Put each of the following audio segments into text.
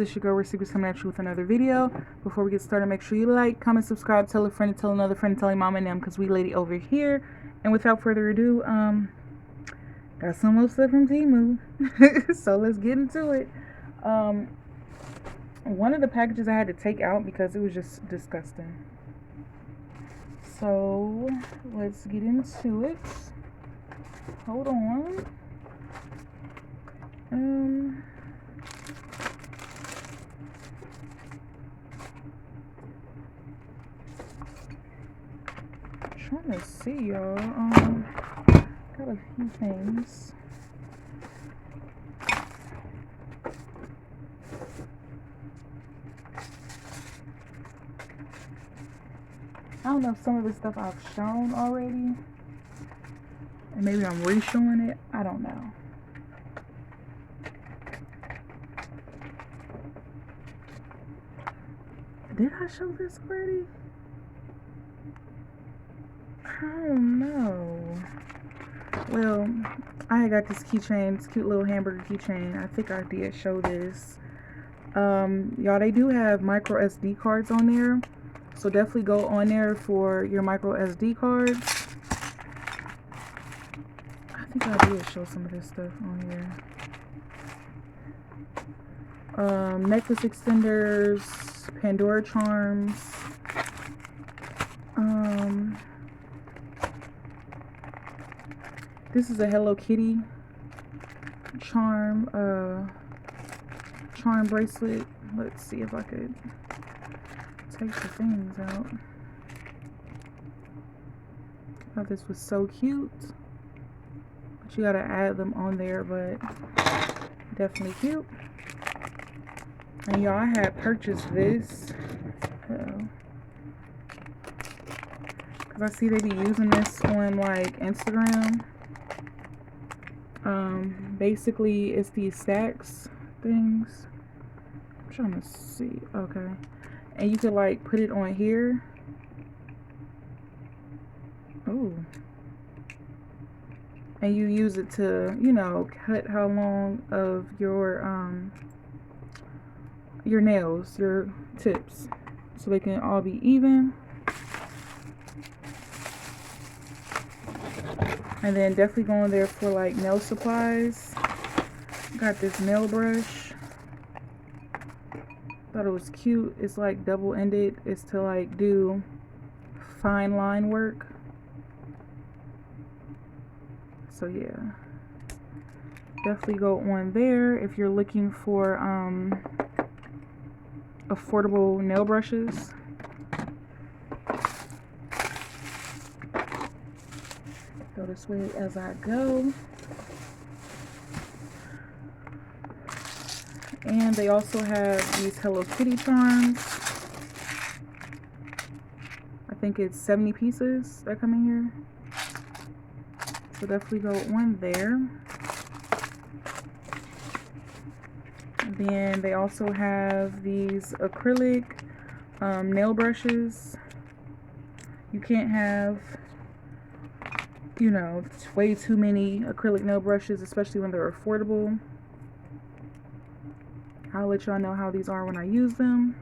It's your girl Recipe coming at you with another video. Before we get started, make sure you like, comment, subscribe, tell a friend, and tell another friend, tell your mom and them, because we lady over here. And without further ado, got some more stuff from Temu. So let's get into it. One of the packages I had to take out because it was just disgusting. So let's get into it. Hold on. Trying to see, y'all. Got a few things. I don't know if some of this stuff I've shown already, and maybe I'm re-showing it. I don't know. Did I show this already? I don't know. Well, I got this keychain, this cute little hamburger keychain. I think I did show this. Y'all, they do have micro SD cards on there, so definitely go on there for your micro SD cards. I think I did show some of this stuff on here. Necklace extenders, Pandora charms. This is a Hello Kitty charm bracelet. Let's see if I could take the things out. I thought this was so cute, but you gotta add them on there, but definitely cute. And y'all, I had purchased this because I see they be using this on like Instagram. Basically it's these stacks things. I'm trying to see. Okay, and you could like put it on here. Oh, and you use it to, you know, cut how long of your nails, your tips, so they can all be even. And then definitely going there for like nail supplies. Got this nail brush. Thought it was cute. It's like double-ended. It's to like do fine line work. So yeah, definitely go on there if you're looking for affordable nail brushes. Go this way as I go. And they also have these Hello Kitty charms. I think it's 70 pieces that come in here. So definitely go on there. And then they also have these acrylic nail brushes. You can't have, you know, way too many acrylic nail brushes, especially when they're affordable. I'll let y'all know how these are when I use them.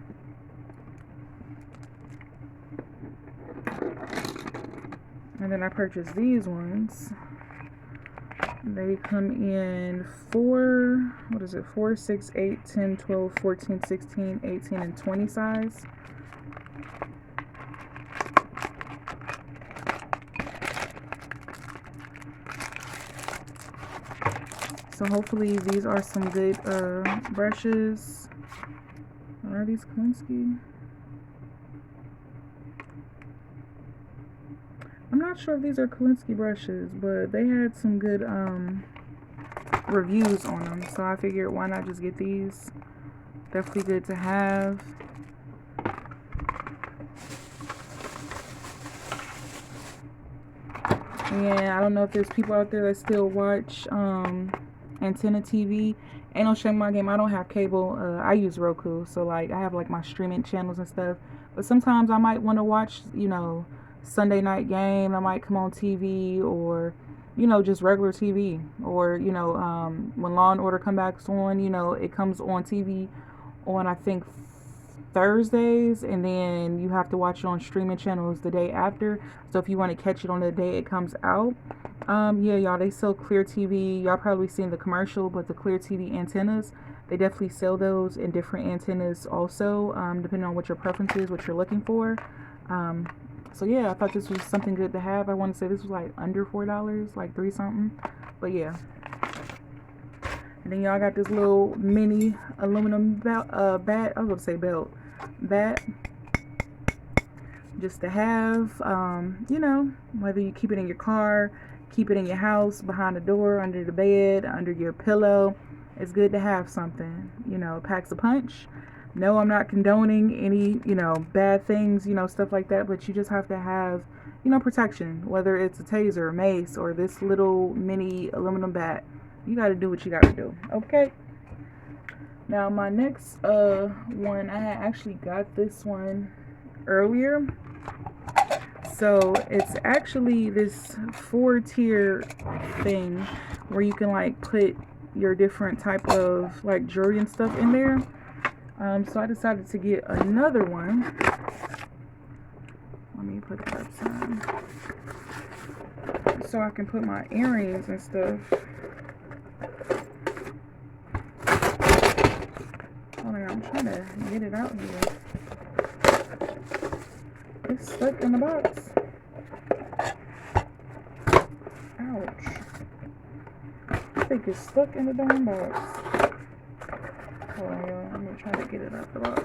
And then I purchased these ones. They come in 4, 6, 8, 10, 12, 14, 16, 18, and 20 size. So hopefully these are some good brushes. Are these Kolinsky? I'm not sure if these are Kolinsky brushes, but they had some good reviews on them, so I figured why not just get these. Definitely good to have. And I don't know if there's people out there that still watch Antenna TV. Ain't no shame in my game. I don't have cable. I use Roku, so like I have like my streaming channels and stuff. But sometimes I might want to watch, you know, Sunday night game. I might come on TV, or you know, just regular TV, or you know, when Law and Order come back on, you know, it comes on TV on, I think, Thursdays, and then you have to watch it on streaming channels the day after. So if you want to catch it on the day it comes out, yeah, y'all, they sell Clear TV. Y'all probably seen the commercial, but the Clear TV antennas, they definitely sell those in different antennas also, depending on what your preference is, what you're looking for. Um, so yeah, I thought this was something good to have. I want to say this was like under $4, like three something. But yeah. And then y'all got this little mini aluminum belt, bat. I was gonna say belt, bat, just to have. You know, whether you keep it in your car, keep it in your house, behind the door, under the bed, under your pillow. It's good to have something. You know, packs a punch. No, I'm not condoning any, bad things, stuff like that, but you just have to have, protection, whether it's a taser, mace, or this little mini aluminum bat. You got to do what you got to do. Okay. Now, my next one, I actually got this one earlier. So it's actually this 4-tier thing where you can like put your different type of like jewelry and stuff in there. So I decided to get another one. Let me put that on so I can put my earrings and stuff. Hold on, I'm trying to get it out here. It's stuck in the box. Ouch. I think it's stuck in the darn box. Hold on, y'all. I'm trying to get it out the box.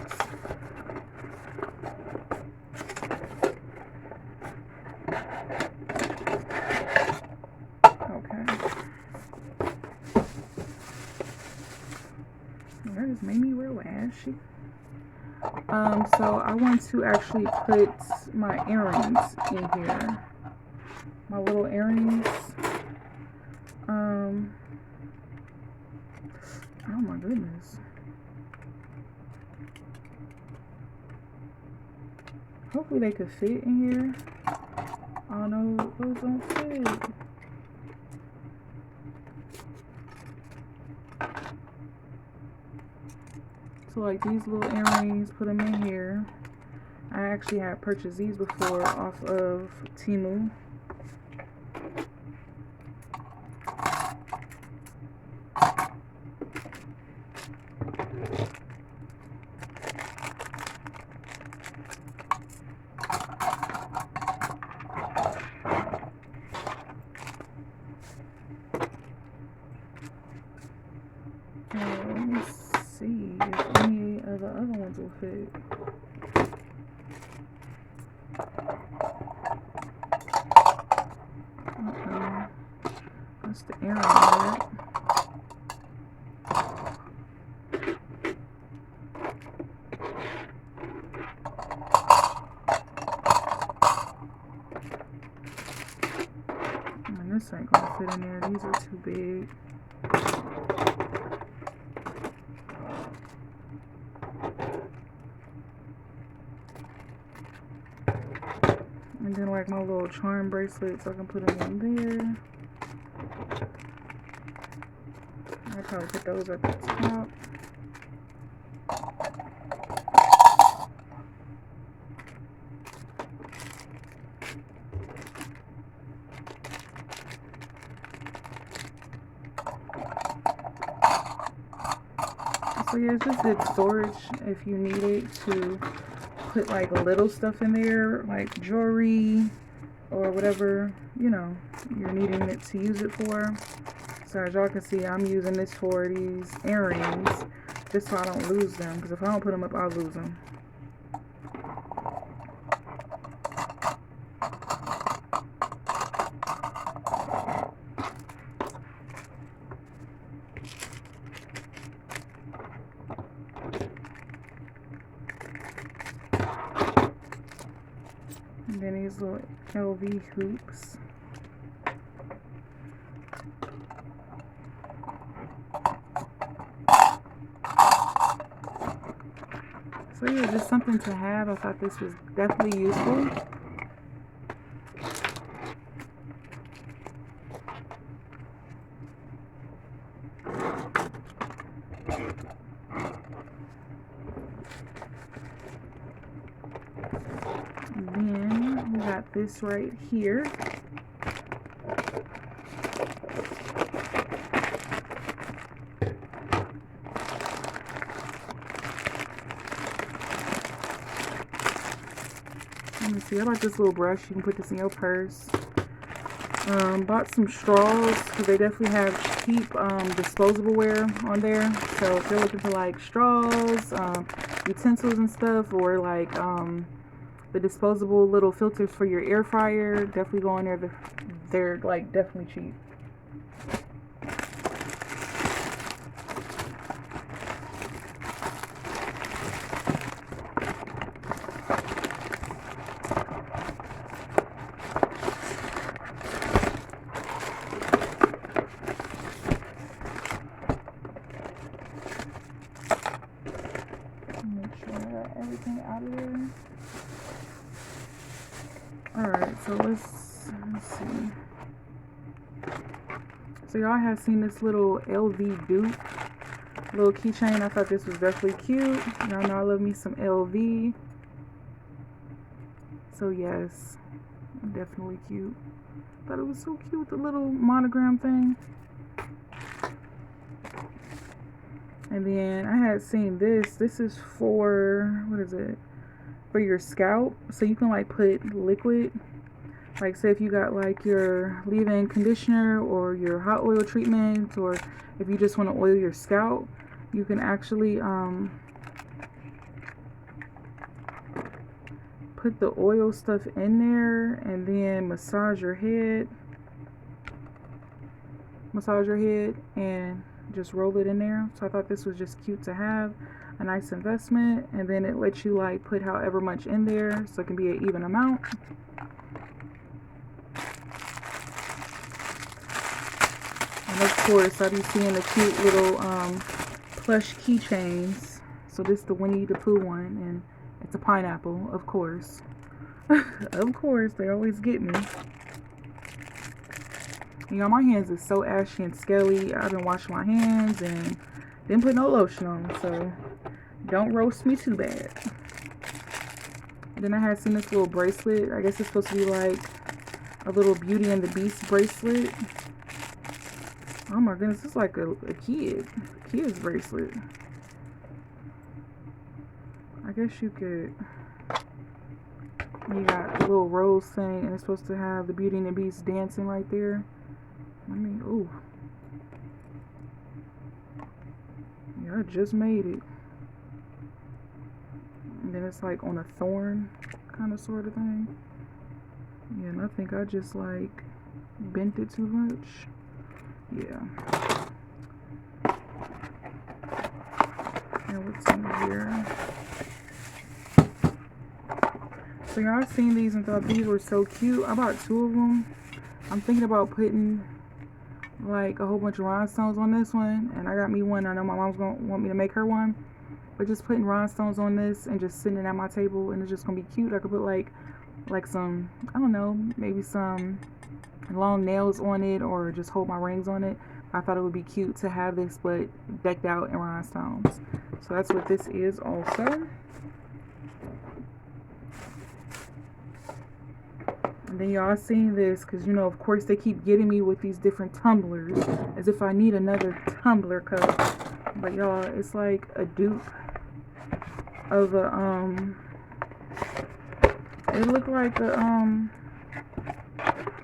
Okay. That just made me real ashy. So I want to actually put my earrings in here. My little earrings. Oh my goodness. Hopefully they could fit in here. Oh no, those don't fit. So like these little earrings, put them in here. I actually had purchased these before off of Temu. Let me see if any of the other ones will fit. That's the earring right? And this ain't gonna fit in there. These are too big. And then like my little charm bracelets, I can put them in there. I'll probably put those at the top. So yeah, it's just good storage if you need it to put like little stuff in there, like jewelry or whatever, you're needing it to use it for. So as y'all can see, I'm using this for these earrings just so I don't lose them, because if I don't put them up, I'll lose them. And then these little LV hoops. So yeah, just something to have. I thought this was definitely useful. this right here. Let me see, I like this little brush. You can put this in your purse. Bought some straws because they definitely have cheap disposable ware on there. So if you're looking for like straws, utensils and stuff, or like the disposable little filters for your air fryer, definitely go on there. They're like definitely cheap. Make sure I got everything out of there. Alright, so let's see. So y'all have seen this little LV dupe little keychain. I thought this was definitely cute. Y'all know I love me some LV. So yes, definitely cute. Thought it was so cute, the little monogram thing. And then I had seen this. This is for, what is it? For your scalp. So you can like put liquid. Like say if you got like your leave-in conditioner or your hot oil treatment, or if you just want to oil your scalp, you can actually put the oil stuff in there and then massage your head and just roll it in there. So I thought this was just cute to have, a nice investment. And then it lets you like put however much in there, so it can be an even amount. And of course I be seeing the cute little plush keychains. So this is the Winnie the Pooh one, and it's a pineapple, of course. Of course, they always get me. You know, my hands is so ashy and scaly. I've been washing my hands and didn't put no lotion on, so don't roast me too bad. And then I had seen this little bracelet. I guess it's supposed to be like a little Beauty and the Beast bracelet. Oh my goodness, it's like a kid's bracelet. I guess you could. You got a little rose thing, and it's supposed to have the Beauty and the Beast dancing right there. I mean, ooh. Yeah, I just made it. And then it's like on a thorn kind of sort of thing. Yeah, and I think I just like bent it too much. Yeah. And what's in here? So y'all seen these and thought these were so cute. I bought 2 of them. I'm thinking about putting like a whole bunch of rhinestones on this one, and I got me one. I know my mom's gonna want me to make her one, but just putting rhinestones on this and just sitting it at my table, and it's just gonna be cute. I could put like some, I don't know, maybe some long nails on it, or just hold my rings on it. I thought it would be cute to have this but decked out in rhinestones. So that's what this is also. And then y'all seen this, because you know, of course they keep getting me with these different tumblers, as if I need another tumbler cup. But y'all, it's like a dupe of a it looked like a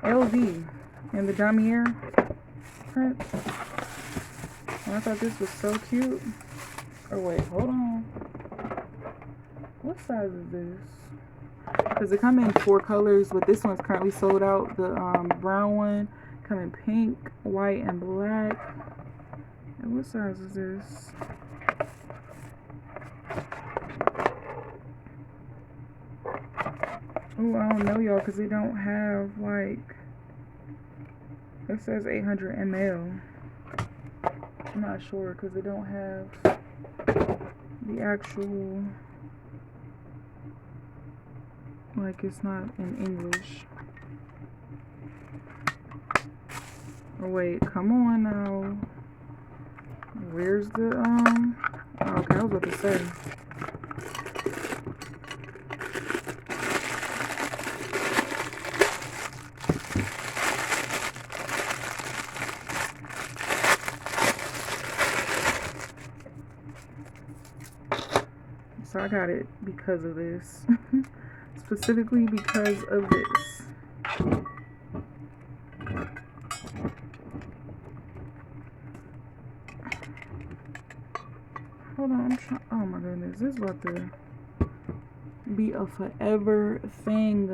LV in the damier print. And I thought this was so cute. Oh wait, hold on. What size is this? Because they come in 4 colors, but this one's currently sold out. The brown one come in pink, white, and black. And what size is this? Oh, I don't know, y'all, because they don't have like, it says 800 ml. I'm not sure because they don't have the actual, like, it's not in English. Oh wait, come on now. Where's the oh, okay, I was about to say. So I got it because of this. Specifically because of this. Hold on, I'm trying. Oh my goodness, this is about to be a forever thing.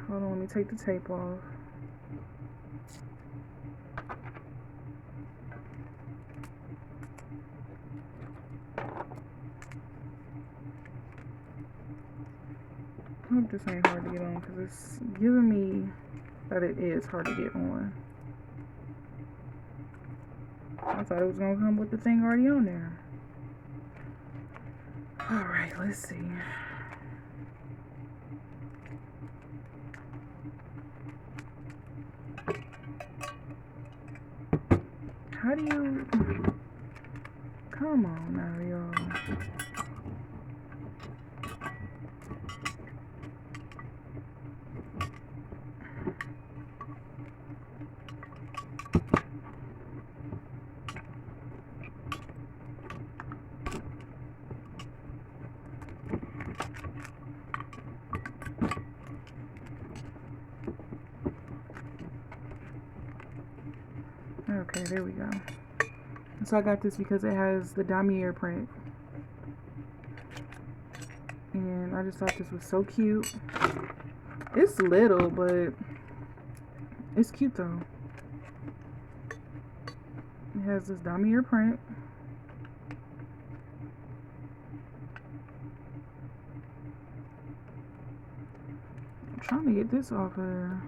Hold on, let me take the tape off. I hope this ain't hard to get on because it's giving me that it is hard to get on. I thought it was gonna come with the thing already on there. Alright, let's see. How do you... Come on now, y'all. Okay, there we go. So I got this because it has the damier print. And I just thought this was so cute. It's little, but it's cute though. It has this damier print. I'm trying to get this off there.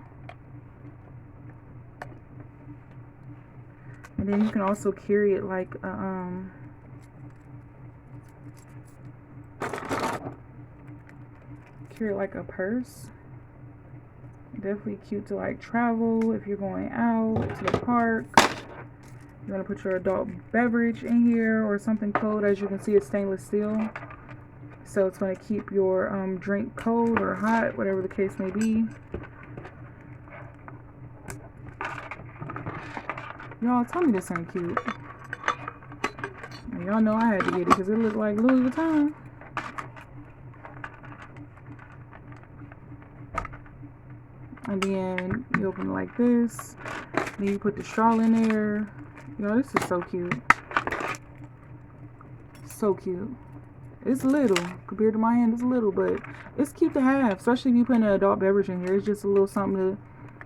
And then you can also carry it like a purse. Definitely cute to like travel if you're going out to the park. You want to put your adult beverage in here or something cold. As you can see, it's stainless steel, so it's going to keep your drink cold or hot, whatever the case may be. Y'all, tell me this ain't cute. Y'all know I had to get it because it looked like Louis Vuitton. And then you open it like this. Then you put the straw in there. Y'all, this is so cute. So cute. It's little. Compared to my hand, it's little, but it's cute to have. Especially if you put an adult beverage in here. It's just a little something to,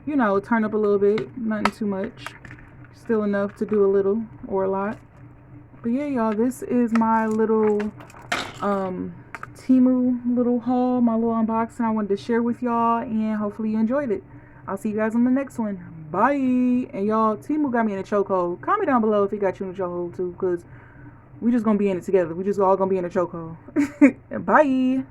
you know, turn up a little bit. Nothing too much. Still enough to do a little or a lot. But yeah, y'all, this is my little Temu little haul, my little unboxing I wanted to share with y'all, and hopefully you enjoyed it. I'll see you guys on the next one. Bye. And y'all, Temu got me in a chokehold. Comment down below if he got you in a chokehold too, because we just gonna be in it together. We just all gonna be in a chokehold. Bye.